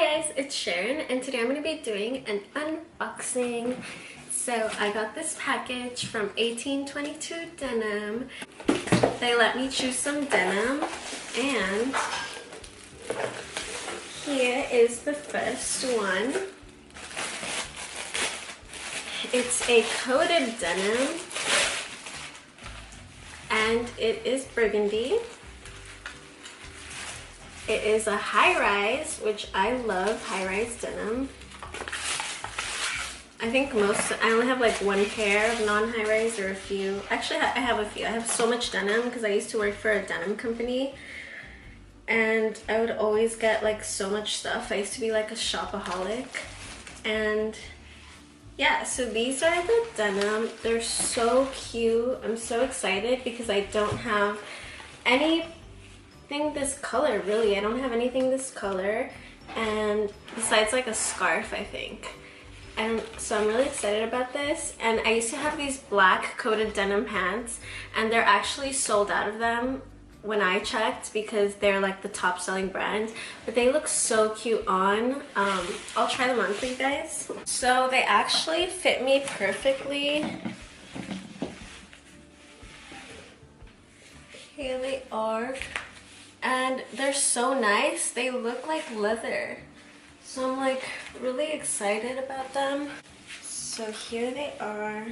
Hi guys, it's Sharon and today I'm going to be doing an unboxing. So I got this package from 1822 Denim. They let me choose some denim and here is the first one. It's a coated denim and it is burgundy. It is a high-rise, which I love high-rise denim. I think I only have like one pair of non-high-rise or a few. Actually, I have a few. I have so much denim because I used to work for a denim company. And I would always get like so much stuff. I used to be like a shopaholic. And yeah, so these are the denim. They're so cute. I'm so excited because I don't have anything this color, really. I don't have anything this color, and besides like a scarf, I think. And so I'm really excited about this. And I used to have these black coated denim pants, and they're actually sold out of them when I checked because they're like the top selling brand, but they look so cute on. I'll try them on for you guys. So they actually fit me perfectly. Here they are. And they're so nice. They look like leather. So I'm like really excited about them. So here they are.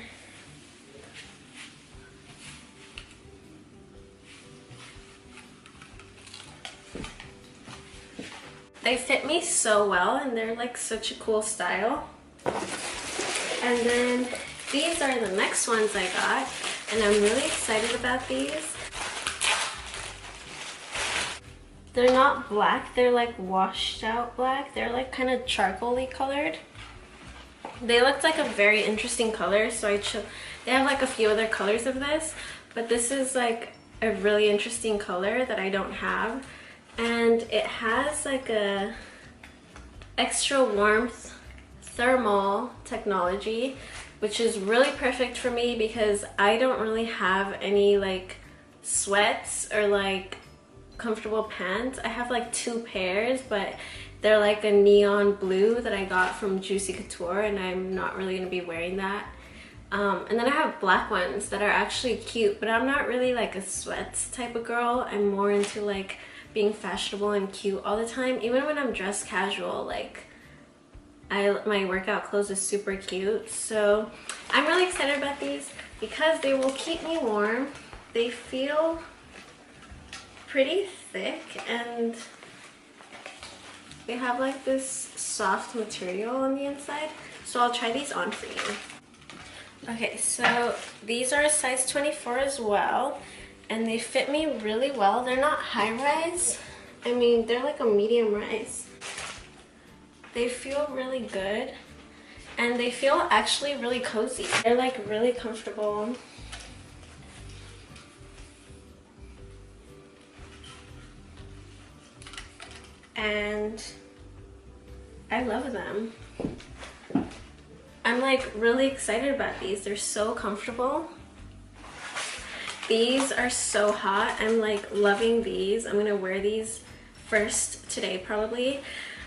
They fit me so well and they're like such a cool style. And then these are the next ones I got, and I'm really excited about these. They're not black, they're like washed out black. They're like kind of charcoal-y colored. They looked like a very interesting color, so they have like a few other colors of this, but this is like a really interesting color that I don't have. And it has like a extra warmth thermal technology, which is really perfect for me because I don't really have any like sweats or like comfortable pants. I have like two pairs, but they're like a neon blue that I got from Juicy Couture, and I'm not really going to be wearing that. And then I have black ones that are actually cute, but I'm not really like a sweats type of girl. I'm more into like being fashionable and cute all the time. Even when I'm dressed casual, like my workout clothes is super cute. So I'm really excited about these because they will keep me warm. They feel pretty thick and they have like this soft material on the inside. So I'll try these on for you. Okay, so these are a size 24 as well, and they fit me really well. They're not high rise. I mean, they're like a medium rise. They feel really good and they feel actually really cozy. They're like really comfortable. And I love them. I'm like really excited about these. They're so comfortable. These are so hot. I'm like loving these. I'm gonna wear these first today probably.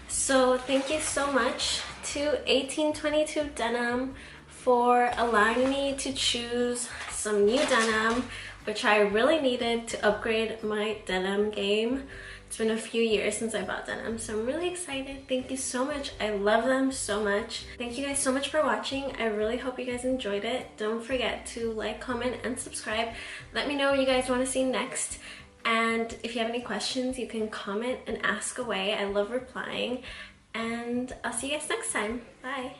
So thank you so much to 1822 Denim for allowing me to choose some new denim, which I really needed to upgrade my denim game. It's been a few years since I bought denim, so I'm really excited. Thank you so much. I love them so much. Thank you guys so much for watching. I really hope you guys enjoyed it. Don't forget to like, comment, and subscribe. Let me know what you guys want to see next. And if you have any questions, you can comment and ask away. I love replying. And I'll see you guys next time. Bye.